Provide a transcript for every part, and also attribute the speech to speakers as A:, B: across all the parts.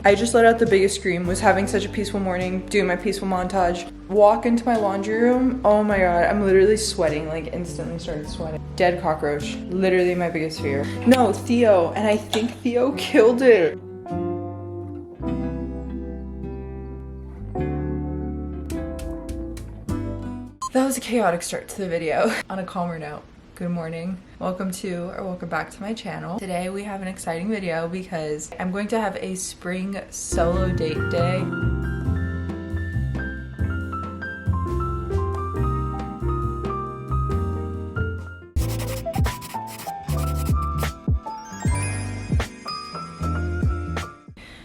A: I just let out the biggest scream, was having such a peaceful morning, doing my peaceful montage. Walk into my laundry room, oh my god, I'm literally sweating, like instantly started sweating. Dead cockroach, literally my biggest fear. No, Theo, and I think Theo killed it. That was a chaotic start to the video. On a calmer note, good morning. Welcome back to my channel. Today we have an exciting video because I'm going to have a spring solo date day.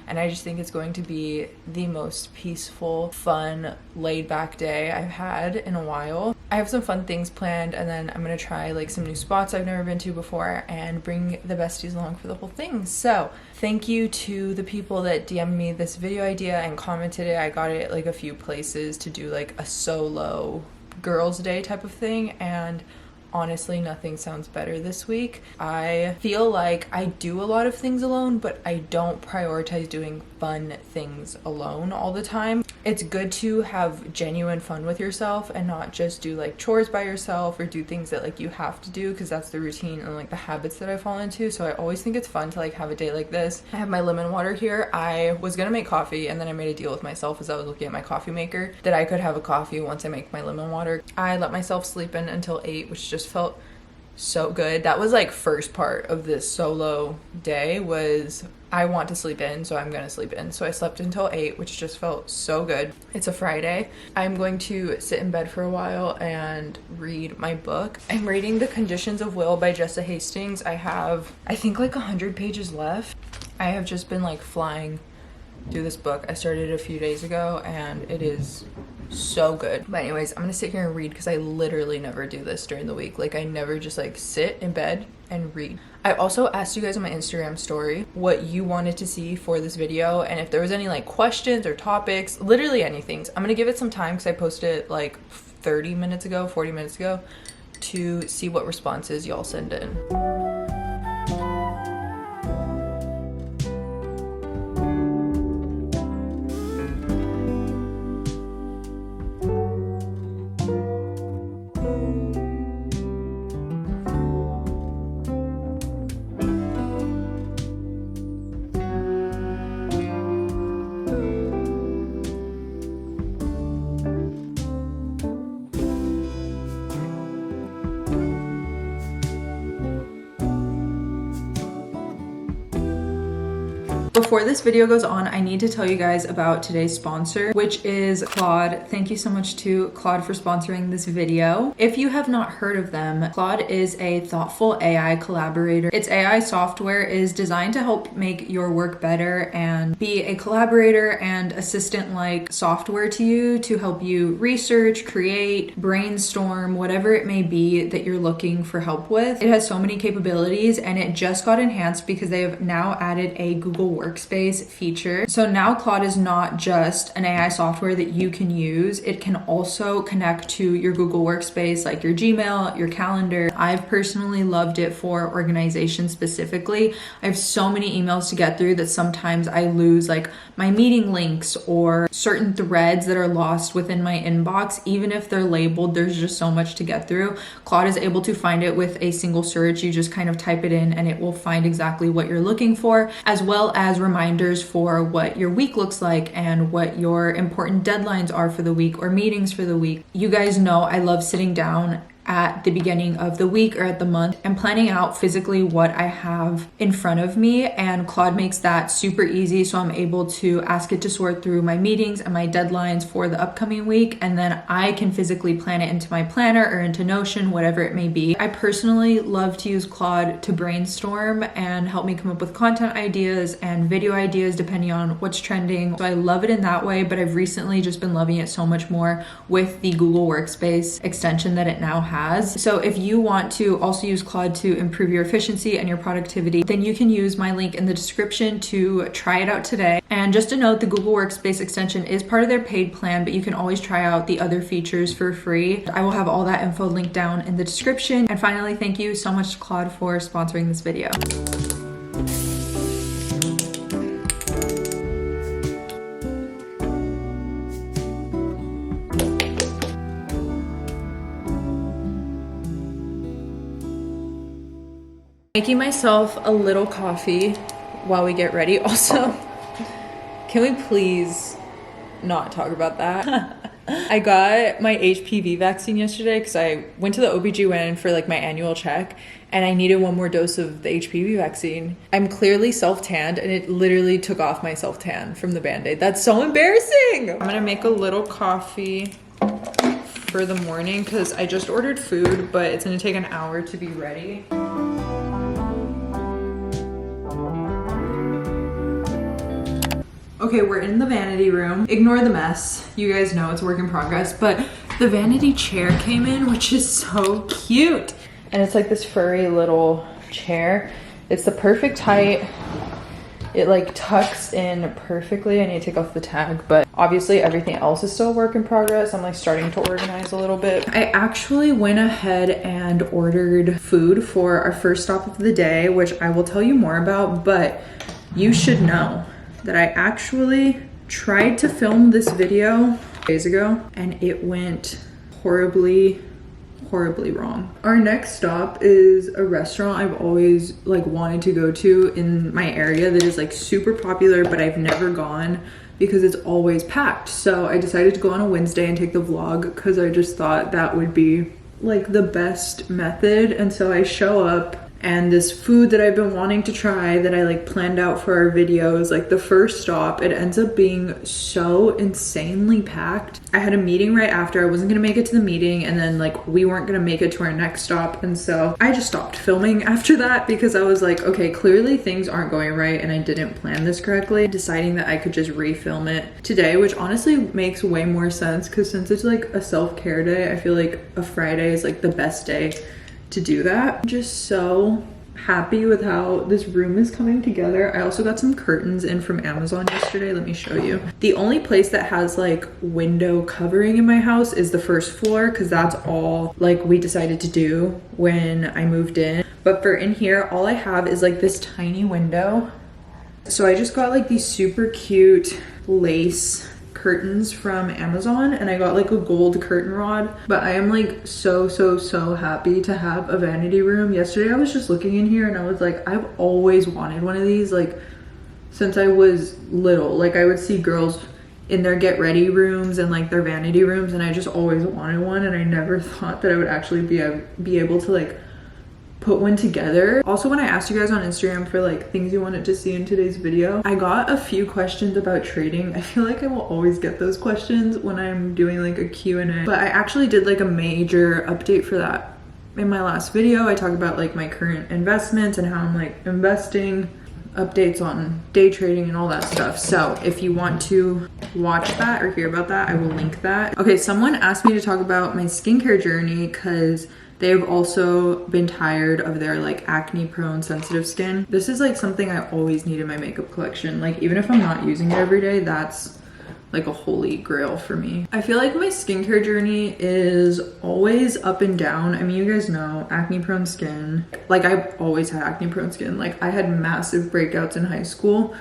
A: And I just think it's going to be the most peaceful, fun, laid-back day I've had in a while. I have some fun things planned, and then I'm gonna try like some new spots I've never been to before and bring the besties along for the whole thing. So thank you to the people that DM'd me this video idea and commented it. I got it like a few places to do like a solo girls day type of thing, and honestly, nothing sounds better this week. I feel like I do a lot of things alone, but I don't prioritize doing fun things alone all the time. It's good to have genuine fun with yourself and not just do like chores by yourself or do things that like you have to do, because that's the routine and like the habits that I fall into. So I always think it's fun to like have a day like this. I have my lemon water here. I was gonna make coffee, and then I made a deal with myself as I was looking at my coffee maker that I could have a coffee once I make my lemon water. I let myself sleep in until 8, which just felt so good. That was like first part of this solo day, was I want to sleep in, so I'm gonna sleep in. So I slept until 8, which just felt so good. It's a Friday. I'm going to sit in bed for a while and read my book. I'm reading The Conditions of Will by Jessa Hastings. I have, I think, like 100 pages left. I have just been like flying through this book. I started it a few days ago and it is so good. But anyways, I'm gonna sit here and read because I literally never do this during the week. Like I never just like sit in bed and read. I also asked you guys on my Instagram story what you wanted to see for this video, and if there was any like questions or topics, literally anything. I'm gonna give it some time because I posted it like 40 minutes ago, to see what responses y'all send in. Before this video goes on, I need to tell you guys about today's sponsor, which is Claude. Thank you so much to Claude for sponsoring this video. If you have not heard of them, Claude is a thoughtful AI collaborator. Its AI software is designed to help make your work better and be a collaborator and assistant-like software to you to help you research, create, brainstorm, whatever it may be that you're looking for help with. It has so many capabilities, and it just got enhanced because they have now added a Google Workspace feature. So now Claude is not just an AI software that you can use. It can also connect to your Google Workspace, like your Gmail, your calendar. I've personally loved it for organization specifically. I have so many emails to get through that sometimes I lose like my meeting links or certain threads that are lost within my inbox. Even if they're labeled, there's just so much to get through. Claude is able to find it with a single search. You just kind of type it in and it will find exactly what you're looking for, as well as reminders for what your week looks like and what your important deadlines are for the week or meetings for the week. You guys know I love sitting down at the beginning of the week or at the month and planning out physically what I have in front of me, and Claude makes that super easy, so I'm able to ask it to sort through my meetings and my deadlines for the upcoming week, and then I can physically plan it into my planner or into Notion, whatever it may be. I personally love to use Claude to brainstorm and help me come up with content ideas and video ideas depending on what's trending. So I love it in that way, but I've recently just been loving it so much more with the Google Workspace extension that it now has. So if you want to also use Claude to improve your efficiency and your productivity, then you can use my link in the description to try it out today. And just a note, the Google Workspace extension is part of their paid plan, but you can always try out the other features for free. I will have all that info linked down in the description. And finally, thank you so much to Claude for sponsoring this video. Making myself a little coffee while we get ready. Also, can we please not talk about that? I got my HPV vaccine yesterday because I went to the OBGYN for like my annual check and I needed one more dose of the HPV vaccine. I'm clearly self-tanned and it literally took off my self-tan from the Band-Aid. That's so embarrassing. I'm gonna make a little coffee for the morning because I just ordered food, but it's gonna take an hour to be ready. Okay, we're in the vanity room. Ignore the mess. You guys know it's a work in progress, but the vanity chair came in, which is so cute. And it's like this furry little chair. It's the perfect height. It like tucks in perfectly. I need to take off the tag, but obviously everything else is still a work in progress. I'm like starting to organize a little bit. I actually went ahead and ordered food for our first stop of the day, which I will tell you more about, but you should know that I actually tried to film this video days ago and it went horribly wrong. Our next stop is a restaurant I've always like wanted to go to in my area that is like super popular, but I've never gone because it's always packed. So I decided to go on a Wednesday and take the vlog because I just thought that would be like the best method. And so I show up and this food that I've been wanting to try that I like planned out for our videos, like the first stop, it ends up being so insanely packed. I had a meeting right after. I wasn't gonna make it to the meeting and then like we weren't gonna make it to our next stop. And so I just stopped filming after that because I was like, okay, clearly things aren't going right and I didn't plan this correctly. Deciding that I could just refilm it today, which honestly makes way more sense because since it's like a self-care day, I feel like a Friday is like the best day to do that. I'm just so happy with how this room is coming together. I also got some curtains in from Amazon yesterday. Let me show you. The only place that has like window covering in my house is the first floor because that's all like we decided to do when I moved in. But for in here, all I have is like this tiny window. So I just got like these super cute lace curtains from Amazon and I got like a gold curtain rod, but I am like so happy to have a vanity room. Yesterday I was just looking in here and I was like, I've always wanted one of these like since I was little. Like I would see girls in their get ready rooms and like their vanity rooms and I just always wanted one and I never thought that I would actually be able to like put one together. Also, when I asked you guys on Instagram for like things you wanted to see in today's video, I got a few questions about trading. I feel like I will always get those questions when I'm doing like a Q&A, but I actually did like a major update for that in my last video. I talk about like my current investments and how I'm like investing, updates on day trading and all that stuff. So if you want to watch that or hear about that, I will link that. Okay, someone asked me to talk about my skincare journey because they've also been tired of their like acne prone sensitive skin. This is like something I always need in my makeup collection. Like even if I'm not using it every day, that's like a holy grail for me. I feel like my skincare journey is always up and down. I mean, you guys know acne prone skin. Like I've always had acne prone skin. Like I had massive breakouts in high school,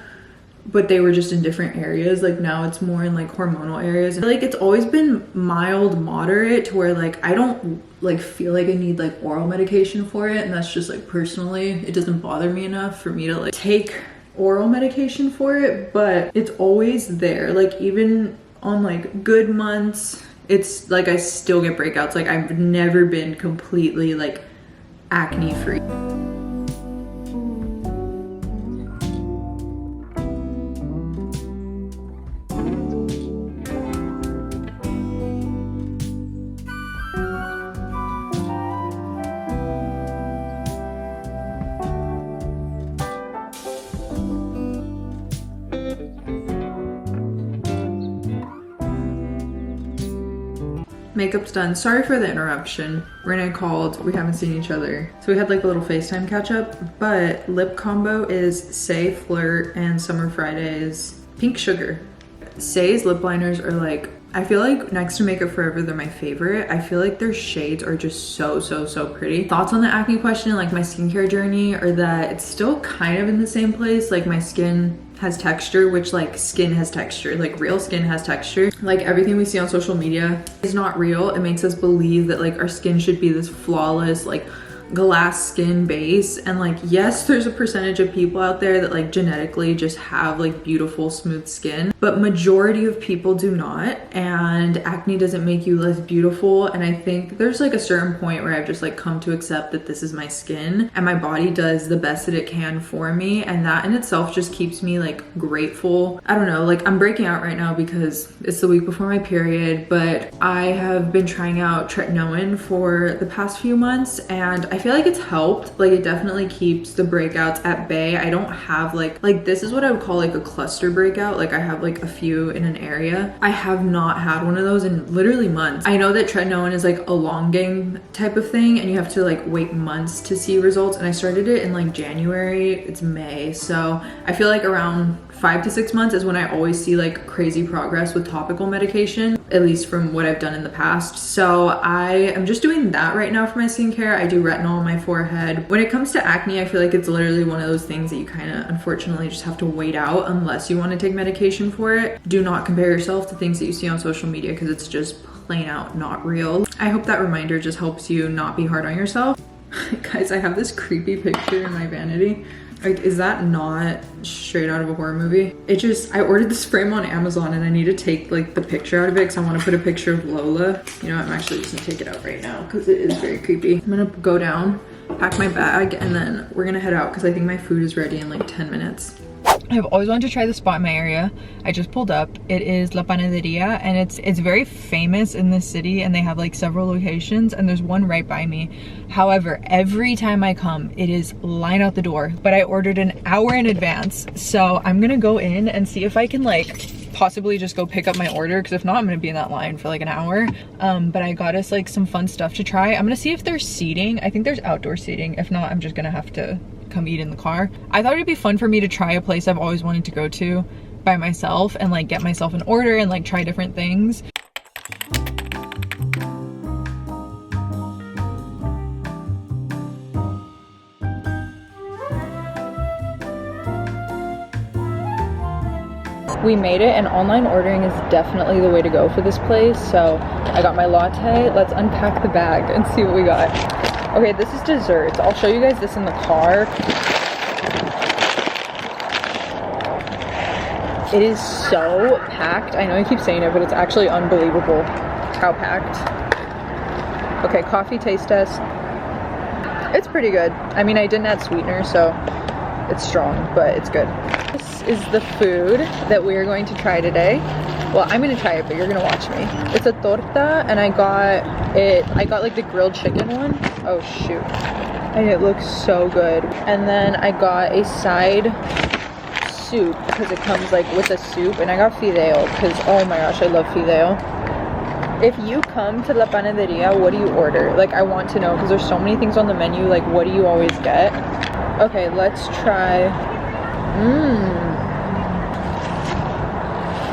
A: but they were just in different areas. Like now it's more in like hormonal areas. Like it's always been mild, moderate to where like I don't like feel like I need like oral medication for it. And that's just like personally, it doesn't bother me enough for me to like take oral medication for it, but it's always there. Like even on like good months, it's like I still get breakouts. Like I've never been completely like acne free. Makeup's done. Sorry for the interruption. Renee called. We haven't seen each other. So we had like a little FaceTime catch up, but lip combo is Say Flirt and Summer Fridays Pink Sugar. Say's lip liners are like, I feel like next to Makeup Forever, they're my favorite. I feel like their shades are just so pretty. Thoughts on the acne question, like my skincare journey, are that it's still kind of in the same place. Like my skin has texture, which like skin has texture, like real skin has texture. Like everything we see on social media is not real. It makes us believe that like our skin should be this flawless, like glass skin base, and like, yes, there's a percentage of people out there that like genetically just have like beautiful smooth skin, but majority of people do not, and acne doesn't make you less beautiful. And I think there's like a certain point where I've just like come to accept that this is my skin and my body does the best that it can for me, and that in itself just keeps me like grateful. I don't know, like I'm breaking out right now because it's the week before my period, but I have been trying out tretinoin for the past few months, and I feel like it's helped. Like it definitely keeps the breakouts at bay. I don't have like this is what I would call like a cluster breakout. Like I have like a few in an area. I have not had one of those in literally months. I know that tretinoin is like a long game type of thing, and you have to like wait months to see results, and I started it in like January. It's May, so I feel like around 5 to 6 months is when I always see like crazy progress with topical medication, at least from what I've done in the past. So I am just doing that right now for my skincare. I do retinol on my forehead. When it comes to acne, I feel like it's literally one of those things that you kind of unfortunately just have to wait out unless you want to take medication for it. Do not compare yourself to things that you see on social media, because it's just plain out not real. I hope that reminder just helps you not be hard on yourself. Guys, I have this creepy picture in my vanity. Like, is that not straight out of a horror movie? I ordered this frame on Amazon, and I need to take like the picture out of it because I want to put a picture of Lola. You know, I'm actually just gonna take it out right now because it is very creepy. I'm gonna go down, pack my bag, and then we're gonna head out because I think my food is ready in like 10 minutes. I've always wanted to try this spot in my area. I just pulled up. It is La Panaderia, and it's very famous in this city, and they have like several locations, and there's one right by me. However, every time I come, it is line out the door, but I ordered an hour in advance. So I'm gonna go in and see if I can like possibly just go pick up my order, because if not, I'm gonna be in that line for like an hour. But I got us like some fun stuff to try. I'm gonna see if there's seating. I think there's outdoor seating. If not, I'm just gonna have to come eat in the car. I thought it'd be fun for me to try a place I've always wanted to go to by myself and like get myself an order and like try different things. We made it, and online ordering is definitely the way to go for this place. So I got my latte. Let's unpack the bag and see what we got. Okay, this is desserts. I'll show you guys this in the car. It is so packed. I know I keep saying it, but it's actually unbelievable how packed. Okay, coffee taste test. It's pretty good. I mean, I didn't add sweetener, so it's strong, but it's good. This is the food that we are going to try today. Well, I'm gonna try it, but you're gonna watch me. It's a torta, and I got like the grilled chicken one. Oh shoot. And it looks so good. And then I got a side soup, because it comes like with a soup, and I got fideo, because oh my gosh, I love fideo. If you come to La Panaderia, what do you order? Like, I want to know, because there's so many things on the menu. Like, what do you always get? Okay, let's try.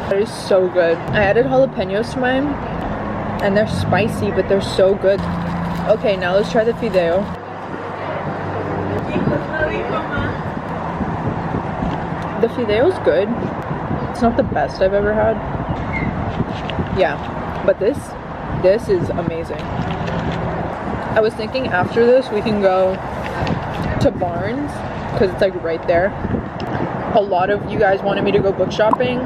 A: That is so good. I added jalapenos to mine, and they're spicy, but they're so good. Okay, now let's try the fideo. The fideo's good. It's not the best I've ever had. Yeah, but this is amazing. I was thinking after this we can go to Barnes, because it's like right there. A lot of you guys wanted me to go book shopping,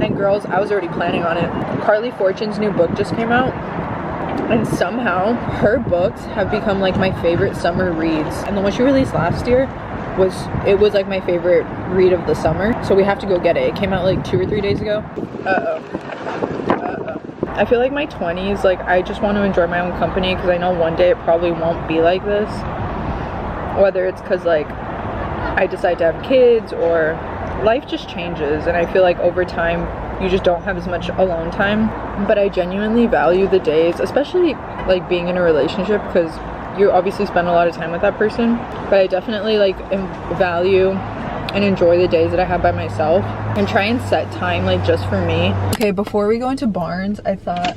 A: and girls, I was already planning on it. Carly Fortune's new book just came out, and somehow her books have become like my favorite summer reads. And the one she released last year was like my favorite read of the summer, so we have to go get it. It came out like 2 or 3 days ago. I feel like my 20s, like I just want to enjoy my own company, because I know one day it probably won't be like this, whether it's because like I decide to have kids or life just changes, and I feel like over time you just don't have as much alone time. But I genuinely value the days, especially like being in a relationship, because you obviously spend a lot of time with that person, but I definitely like value and enjoy the days that I have by myself, and try and set time like just for me. Okay, before we go into Barnes, I thought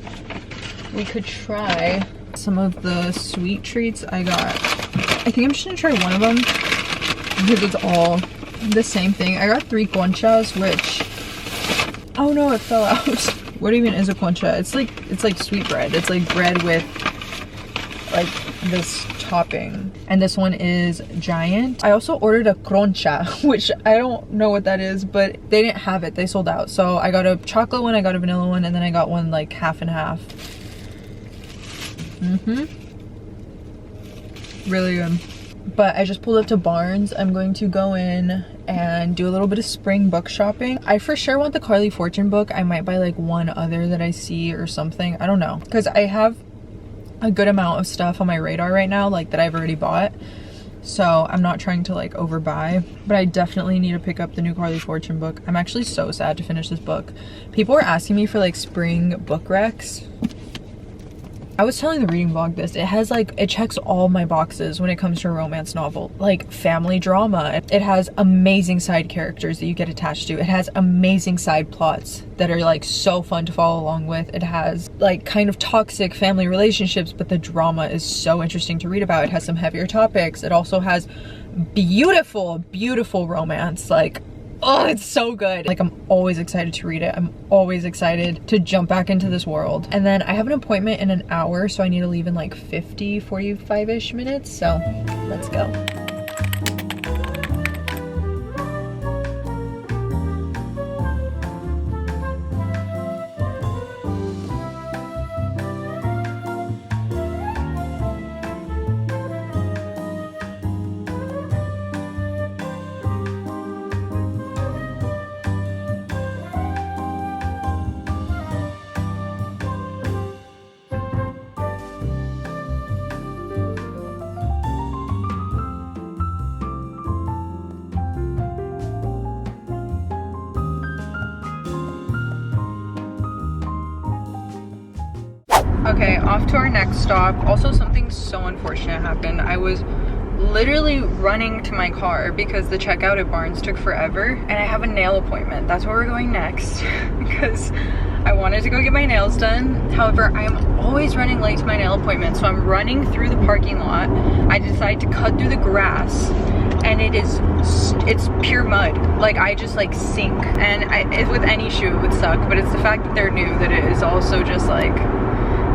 A: we could try some of the sweet treats I got. I think I'm just gonna try one of them, because it's all the same thing. I got 3 conchas, which, oh no, it fell out. What even is a concha? It's like sweet bread. It's like bread with like this topping, and this one is giant. I also ordered a concha, which I don't know what that is, but they didn't have it, they sold out. So I got a chocolate one, I got a vanilla one, and then I got one like half and half. Really good. But I just pulled up to Barnes. I'm going to go in and do a little bit of spring book shopping. I for sure want the Carly Fortune book. I might buy like one other that I see or something. I don't know, because I have a good amount of stuff on my radar right now, like that I've already bought. So I'm not trying to like overbuy, but I definitely need to pick up the new Carly Fortune book. I'm actually so sad to finish this book. People were asking me for like spring book recs. I was telling the reading vlog this, it has like, it checks all my boxes when it comes to a romance novel. Like family drama, it has amazing side characters that you get attached to, it has amazing side plots that are like so fun to follow along with, it has like kind of toxic family relationships, but the drama is so interesting to read about. It has some heavier topics, it also has beautiful romance. Like, oh, it's so good. Like, I'm always excited to read it. I'm always excited to jump back into this world. And then I have an appointment in an hour, so I need to leave in like 45-ish minutes. So let's go. Okay, off to our next stop. Also, something so unfortunate happened. I was literally running to my car because the checkout at Barnes took forever, and I have a nail appointment. That's where we're going next because I wanted to go get my nails done. However, I'm always running late to my nail appointment, so I'm running through the parking lot. I decide to cut through the grass, and it's pure mud. Like, I just like sink, and if with any shoe it would suck, but it's the fact that they're new that it is also just like,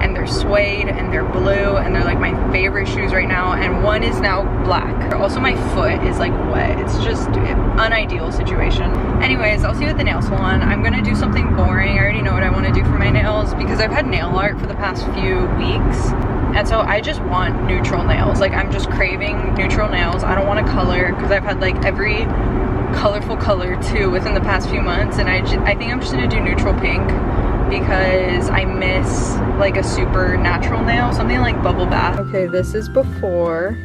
A: and they're suede and they're blue and they're like my favorite shoes right now, and one is now black. Also, my foot is like wet. It's just an unideal situation. Anyways, I'll see you at the nail salon. I'm gonna do something boring. I already know what I want to do for my nails because I've had nail art for the past few weeks, and so I just want neutral nails. Like, I'm just craving neutral nails. I don't want to color because I've had like every colorful color too within the past few months, and I think I'm just gonna do neutral pink because I miss like a super natural nail, something like bubble bath. Okay, this is before.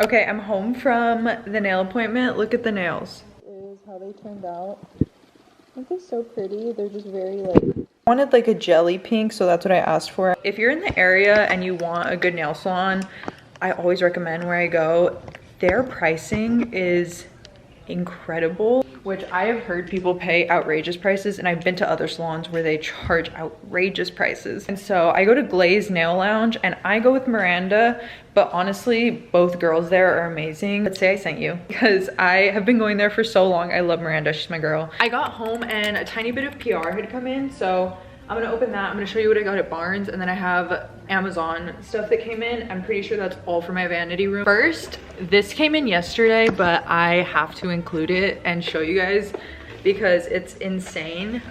A: Okay, I'm home from the nail appointment. Look at the nails. This is how they turned out. Aren't they so pretty? They're just very like, I wanted like a jelly pink, so that's what I asked for. If you're in the area and you want a good nail salon, I always recommend where I go. Their pricing is incredible, which I have heard people pay outrageous prices, and I've been to other salons where they charge outrageous prices. And so I go to Glaze Nail Lounge and I go with Miranda, but honestly, both girls there are amazing. Let's say I sent you because I have been going there for so long. I love Miranda, she's my girl. I got home and a tiny bit of PR had come in, so I'm gonna open that. I'm gonna show you what I got at Barnes, and then I have Amazon stuff that came in. I'm pretty sure that's all for my vanity room. First, this came in yesterday, but I have to include it and show you guys because it's insane.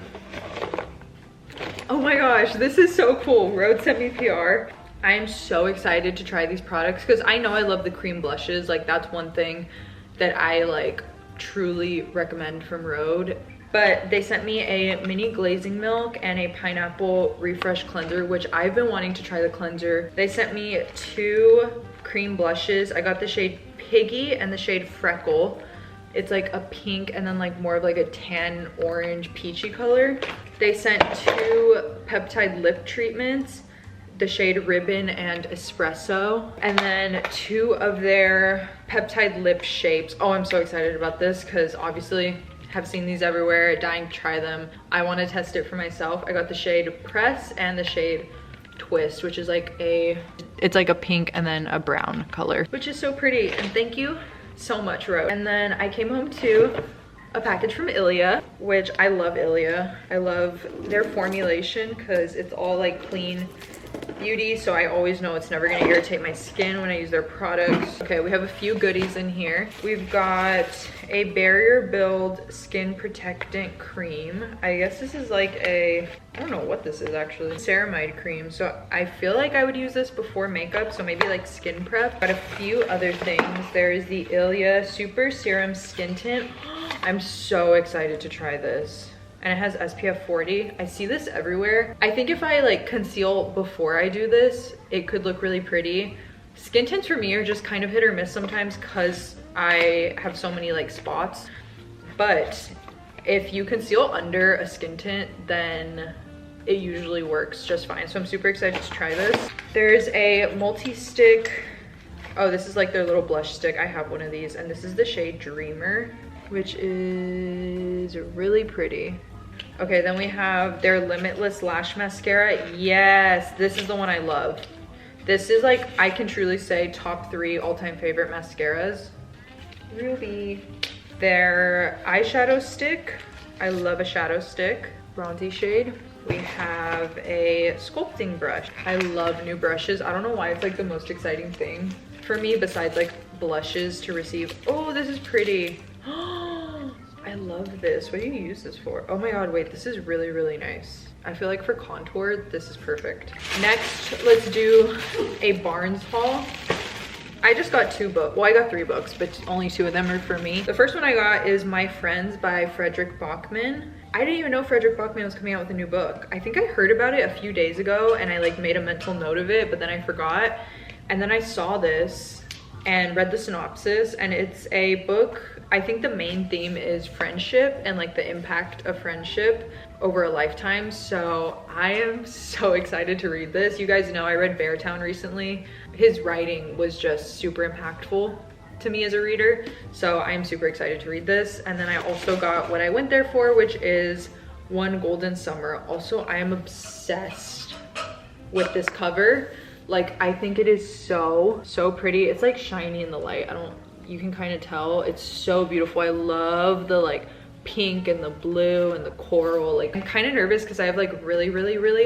A: Oh my gosh, this is so cool. Rhode sent me PR. I am so excited to try these products because I know I love the cream blushes. Like, that's one thing that I like truly recommend from Rhode. But they sent me a mini glazing milk and a pineapple refresh cleanser, which I've been wanting to try the cleanser. They sent me 2 cream blushes. I got the shade Piggy and the shade Freckle. It's like a pink and then like more of like a tan orange peachy color. They sent 2 peptide lip treatments, the shade Ribbon and Espresso, and then 2 of their peptide lip shapes. Oh, I'm so excited about this because obviously have seen these everywhere, dying to try them. I want to test it for myself. I got the shade Press and the shade Twist, which is like it's like a pink and then a brown color, which is so pretty. And thank you so much, Rhode. And then I came home to a package from Ilia, which I love Ilia. I love their formulation because it's all like clean beauty, so I always know it's never gonna irritate my skin when I use their products. Okay, we have a few goodies in here. We've got a barrier build skin protectant cream. I guess this is like a, I don't know what this is actually, ceramide cream. So I feel like I would use this before makeup, so maybe like skin prep. But a few other things. There's the Ilia Super Serum Skin Tint. I'm so excited to try this. And it has SPF 40. I see this everywhere. I think if I like conceal before I do this, it could look really pretty. Skin tints for me are just kind of hit or miss sometimes because I have so many like spots. But if you conceal under a skin tint, then it usually works just fine. So I'm super excited to try this. There's a multi-stick. Oh, this is like their little blush stick. I have one of these, and this is the shade Dreamer, which is really pretty. Okay, then we have their Limitless Lash Mascara. Yes, this is the one I love. This is like, I can truly say top 3 all-time favorite mascaras. Ruby. Their eyeshadow stick. I love a shadow stick. Bronzy shade. We have a sculpting brush. I love new brushes. I don't know why it's like the most exciting thing for me besides like blushes to receive. Oh, this is pretty. I love this. What do you use this for? Oh my god, wait, this is really, really nice. I feel like for contour, this is perfect. Next, let's do a Barnes haul. I just got 2 books. Well, I got 3 books, but only 2 of them are for me. The first one I got is My Friends by Frederick Bachman. I didn't even know Frederick Bachman was coming out with a new book. I think I heard about it a few days ago and I like made a mental note of it, but then I forgot. And then I saw this and read the synopsis, and it's a book. I think the main theme is friendship and like the impact of friendship over a lifetime. So I am so excited to read this. You guys know I read Beartown recently. His writing was just super impactful to me as a reader. So I'm super excited to read this. And then I also got what I went there for, which is One Golden Summer. Also, I am obsessed with this cover. Like, I think it is so pretty. It's like shiny in the light. You can kind of tell. It's so beautiful. I love the like pink and the blue and the coral. Like, I'm kind of nervous because I have like really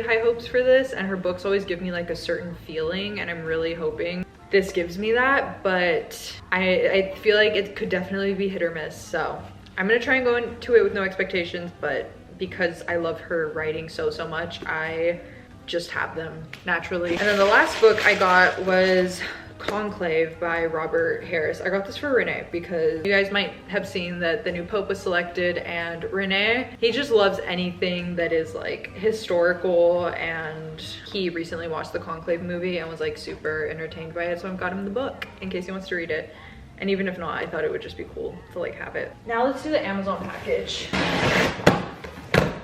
A: high hopes for this, and her books always give me like a certain feeling, and I'm really hoping this gives me that. But I feel like it could definitely be hit or miss. So I'm gonna try and go into it with no expectations, but because I love her writing so much, I just have them naturally. And then the last book I got was Conclave by Robert Harris. I got this for Renee because you guys might have seen that the new Pope was selected, and Renee, he just loves anything that is like historical, and he recently watched the Conclave movie and was like super entertained by it, so I've got him the book in case he wants to read it. And even if not, I thought it would just be cool to like have it. Now let's do the Amazon package.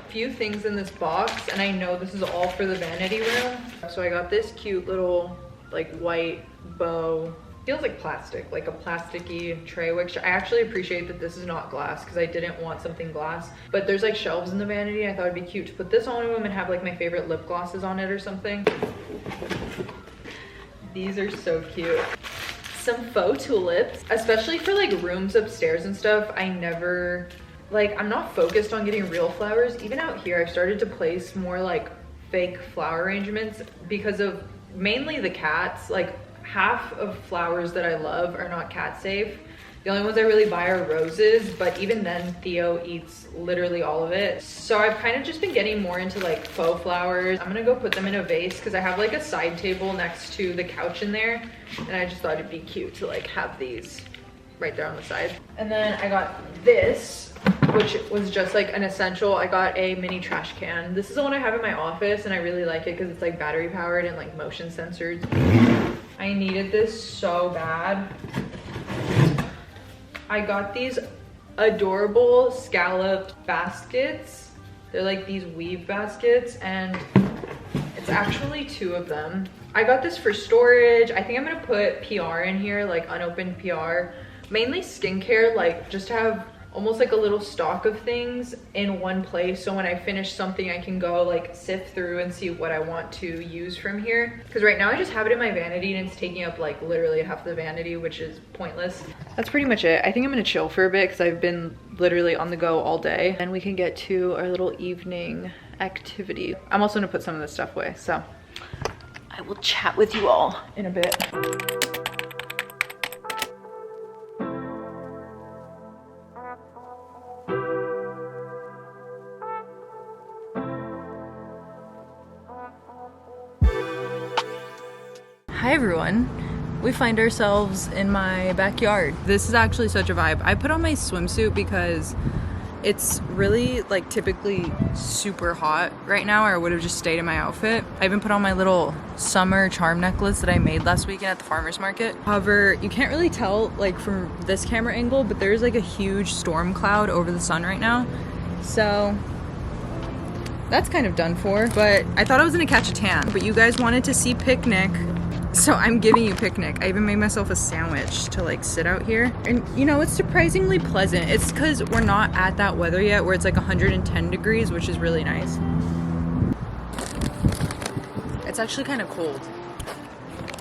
A: Few things in this box, and I know this is all for the vanity room. So I got this cute little like white bow. Feels like plastic, like a plasticky tray, which I actually appreciate that this is not glass because I didn't want something glass. But there's like shelves in the vanity. I thought it'd be cute to put this on them and have like my favorite lip glosses on it or something. These are so cute. Some faux tulips, especially for like rooms upstairs and stuff. I'm not focused on getting real flowers. Even out here, I've started to place more like fake flower arrangements because of mainly the cats. Like half of flowers that I love are not cat safe. The only ones I really buy are roses, but even then Theo eats literally all of it. So I've kind of just been getting more into like faux flowers. I'm gonna go put them in a vase because I have like a side table next to the couch in there, and I just thought it'd be cute to like have these right there on the side. And then I got this, which was just like an essential. I got a mini trash can. This is the one I have in my office, and I really like it because it's like battery powered and like motion censored. I needed this so bad. I got these adorable scalloped baskets. They're like these weave baskets, and it's actually 2 of them. I got this for storage. I think I'm gonna put PR in here, like unopened PR. Mainly skincare, like just to have almost like a little stock of things in one place, so when I finish something I can go like sift through and see what I want to use from here, because right now I just have it in my vanity and it's taking up like literally half the vanity, which is pointless. That's pretty much it. I think I'm gonna chill for a bit because I've been literally on the go all day, and we can get to our little evening activity. I'm also gonna put some of this stuff away, so I will chat with you all in a bit. Hi everyone. We find ourselves in my backyard. This is actually such a vibe. I put on my swimsuit because it's really like typically super hot right now, or I would have just stayed in my outfit. I even put on my little summer charm necklace that I made last weekend at the farmer's market. However, you can't really tell like from this camera angle, but there's like a huge storm cloud over the sun right now. So that's kind of done for, but I thought I was gonna catch a tan, but you guys wanted to see picnic. So I'm giving you picnic. I even made myself a sandwich to like sit out here. And you know, it's surprisingly pleasant. It's because we're not at that weather yet where it's like 110 degrees, which is really nice. It's actually kind of cold.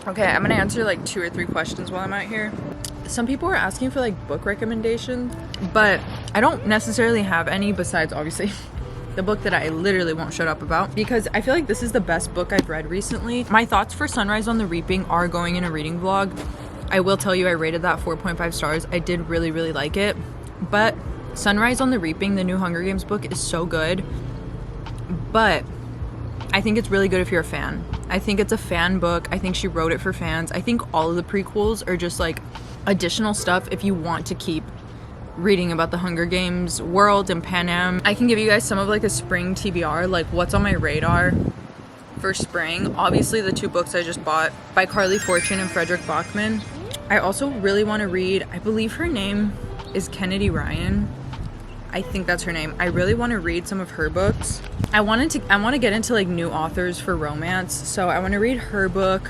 A: Okay, I'm gonna answer like 2 or 3 questions while I'm out here. Some people are asking for like book recommendations, but I don't necessarily have any besides obviously the book that I literally won't shut up about, because I feel like this is the best book I've read recently. My thoughts for Sunrise on the Reaping are going in a reading vlog. I will tell you I rated that 4.5 stars. I did really, really like it. But Sunrise on the Reaping, the new Hunger Games book, is so good. But I think it's really good if you're a fan. I think it's a fan book. I think she wrote it for fans. I think all of the prequels are just like additional stuff if you want to keep reading about the Hunger Games world and Pan Am. I can give you guys some of like a spring TBR, like what's on my radar for spring. Obviously the 2 books I just bought by Carly Fortune and Frederick Bachman. I also really want to read, I believe her name is Kennedy Ryan. I think that's her name. I really want to read some of her books. I want to get into like new authors for romance. So I want to read her book.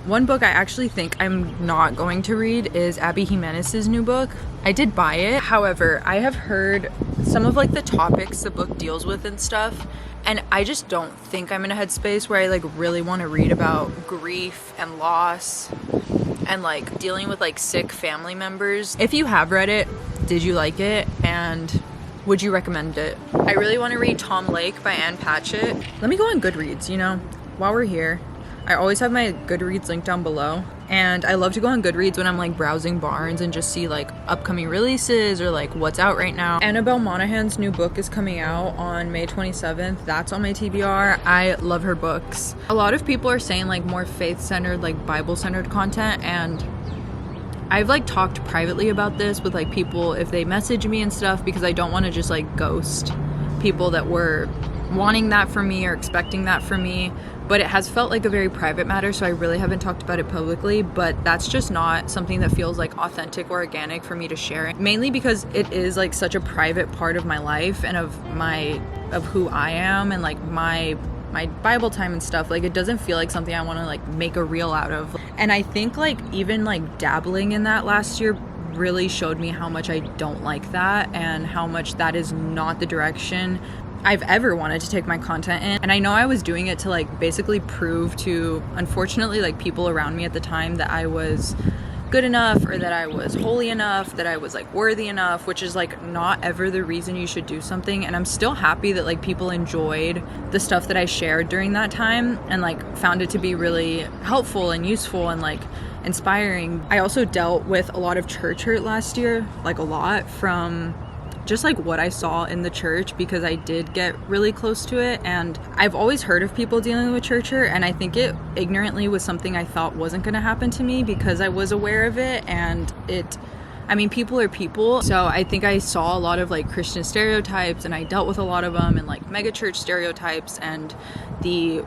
A: One book I actually think I'm not going to read is Abby Jimenez's new book. I did buy it. However, I have heard some of like the topics the book deals with and stuff, and I just don't think I'm in a headspace where I like really want to read about grief and loss and like dealing with like sick family members. If you have read it, did you like it? And would you recommend it? I really want to read Tom Lake by Ann Patchett. Let me go on Goodreads, you know, while we're here. I always have my Goodreads link down below, and I love to go on Goodreads when I'm like browsing Barnes and just see like upcoming releases or like what's out right now. Annabelle Monaghan's new book is coming out on May 27th. That's on my TBR. I love her books. A lot of people are saying like more faith-centered, like Bible-centered content, and I've like talked privately about this with like people if they message me and stuff, because I don't want to just like ghost people that were wanting that from me or expecting that from me. But it has felt like a very private matter, so I really haven't talked about it publicly, but that's just not something that feels like authentic or organic for me to share, mainly because it is like such a private part of my life and of who I am and like my Bible time and stuff. Like it doesn't feel like something I want to like make a reel out of. And I think like even like dabbling in that last year really showed me how much I don't like that and how much that is not the direction I've ever wanted to take my content in. And I know I was doing it to like basically prove to, unfortunately, like people around me at the time that I was good enough or that I was holy enough, that I was like worthy enough, which is like not ever the reason you should do something. And I'm still happy that like people enjoyed the stuff that I shared during that time and like found it to be really helpful and useful and like inspiring. I also dealt with a lot of church hurt last year, like a lot, from just like what I saw in the church, because I did get really close to it. And I've always heard of people dealing with church hurt, and I think it ignorantly was something I thought wasn't going to happen to me because I was aware of it. And I mean, people are people. So I think I saw a lot of like Christian stereotypes, and I dealt with a lot of them, and like megachurch stereotypes and the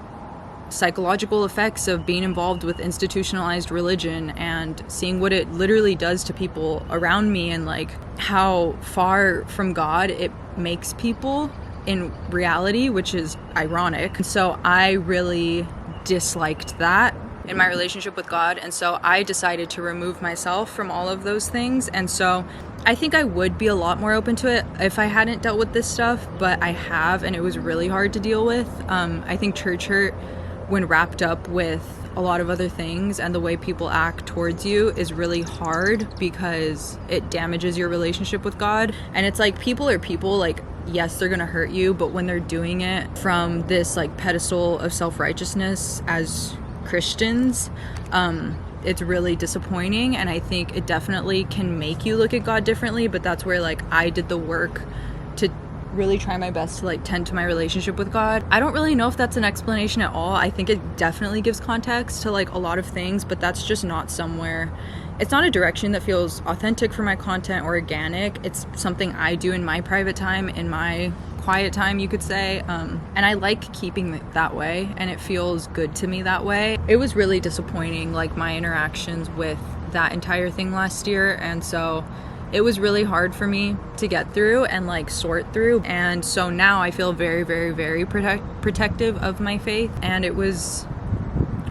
A: psychological effects of being involved with institutionalized religion and seeing what it literally does to people around me and like how far from God it makes people in reality, which is ironic. So I really disliked that in my relationship with God, and so I decided to remove myself from all of those things. And so I think I would be a lot more open to it if I hadn't dealt with this stuff, but I have, and it was really hard to deal with. I think church hurt, when wrapped up with a lot of other things and the way people act towards you, is really hard because it damages your relationship with God. And it's like, people are people, like, yes, they're gonna hurt you, but when they're doing it from this like pedestal of self-righteousness as Christians, it's really disappointing. And I think it definitely can make you look at God differently, but that's where like I did the work to really try my best to like tend to my relationship with God. I don't really know if that's an explanation at all. I think it definitely gives context to like a lot of things, but that's just not somewhere, it's not a direction that feels authentic for my content or organic. It's something I do in my private time, in my quiet time, you could say, and I like keeping it that way, and it feels good to me that way. It was really disappointing, like my interactions with that entire thing last year, and so it was really hard for me to get through and like sort through. And so now I feel very, very, very protective of my faith, and it was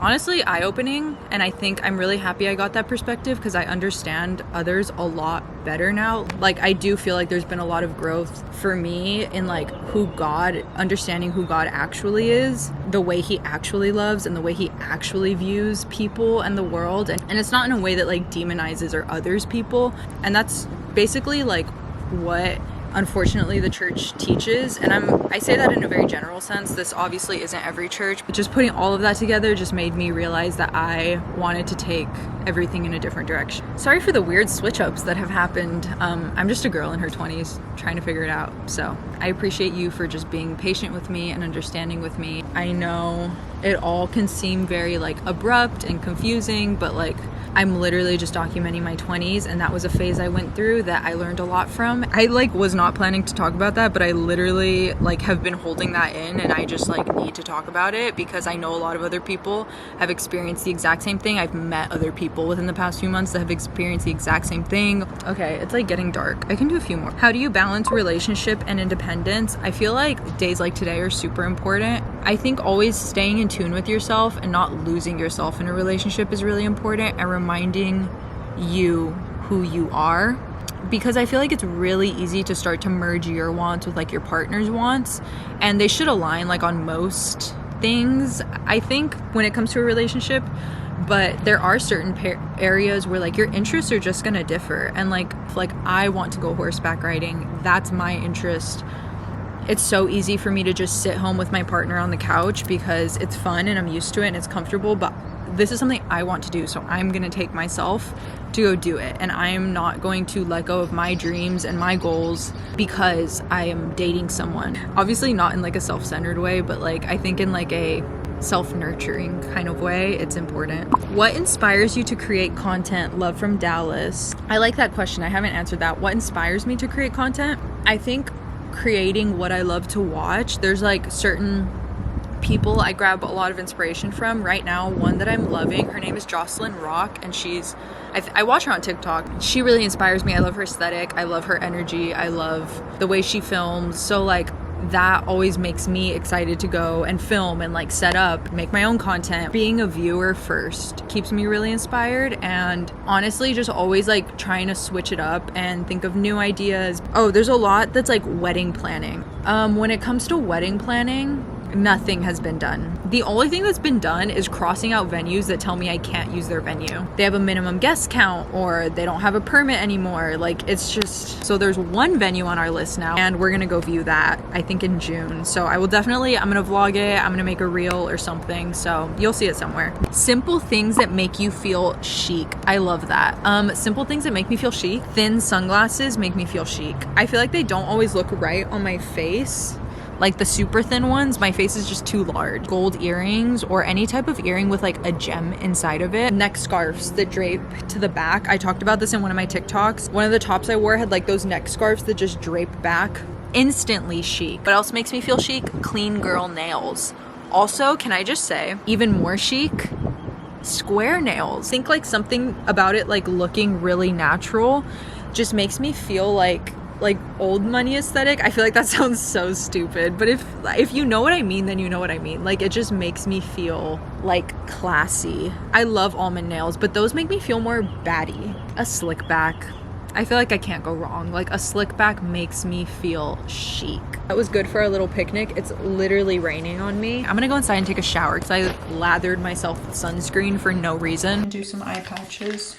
A: honestly eye-opening. And I think I'm really happy I got that perspective because I understand others a lot better now. Like, I do feel like there's been a lot of growth for me in like understanding who God actually is, the way he actually loves, and the way he actually views people and the world. And it's not in a way that like demonizes or others people. And that's basically like what unfortunately the church teaches. And I say that in a very general sense. This obviously isn't every church, but just putting all of that together just made me realize that I wanted to take everything in a different direction. Sorry for the weird switch ups that have happened. I'm just a girl in her 20s trying to figure it out. So I appreciate you for just being patient with me and understanding with me. I know it all can seem very like abrupt and confusing, but like I'm literally just documenting my 20s, and that was a phase I went through that I learned a lot from. I like was not planning to talk about that, but I literally like have been holding that in, and I just like need to talk about it because I know a lot of other people have experienced the exact same thing. I've met other people within the past few months that have experienced the exact same thing. Okay, it's like getting dark. I can do a few more. How do you balance relationship and independence? I feel like days like today are super important. I think always staying in tune with yourself and not losing yourself in a relationship is really important, and reminding you who you are, because I feel like it's really easy to start to merge your wants with like your partner's wants, and they should align like on most things, I think, when it comes to a relationship. But there are certain areas where like your interests are just gonna differ, and like I want to go horseback riding, that's my interest. It's so easy for me to just sit home with my partner on the couch because it's fun and I'm used to it and it's comfortable, but this is something I want to do, so I'm gonna take myself to go do it, and I am not going to let go of my dreams and my goals because I am dating someone. Obviously not in like a self-centered way, but like I think in like a self-nurturing kind of way, it's important. What inspires you to create content? Love from Dallas. I like that question. I haven't answered that. What inspires me to create content? I think creating what I love to watch. There's like certain people I grab a lot of inspiration from. Right now, one that I'm loving, her name is Jocelyn Rock, and I watch her on TikTok. She really inspires me. I love her aesthetic, I love her energy, I love the way she films. So like that always makes me excited to go and film and like set up, make my own content. Being a viewer first keeps me really inspired, and honestly just always like trying to switch it up and think of new ideas. Oh, there's a lot that's like wedding planning. When it comes to wedding planning, nothing has been done. The only thing that's been done is crossing out venues that tell me I can't use their venue. They have a minimum guest count, or they don't have a permit anymore. Like, it's just, so there's one venue on our list now, and we're gonna go view that, I think in June. So I'm gonna vlog it, I'm gonna make a reel or something, so you'll see it somewhere. Simple things that make you feel chic. I love that. Simple things that make me feel chic. Thin sunglasses make me feel chic. I feel like they don't always look right on my face. Like the super thin ones, my face is just too large. Gold earrings, or any type of earring with like a gem inside of it. Neck scarves that drape to the back. I talked about this in one of my TikToks. One of the tops I wore had like those neck scarves that just drape back. Instantly chic. What else makes me feel chic? Clean girl nails. Also, can I just say, even more chic, square nails. Think like something about it like looking really natural just makes me feel like old money aesthetic. I feel like that sounds so stupid, but if you know what I mean, then you know what I mean. Like, it just makes me feel like classy. I love almond nails, but those make me feel more baddie. A slick back. I feel like I can't go wrong. Like a slick back makes me feel chic. That was good for our little picnic. It's literally raining on me. I'm gonna go inside and take a shower because I lathered myself with sunscreen for no reason. Do some eye patches.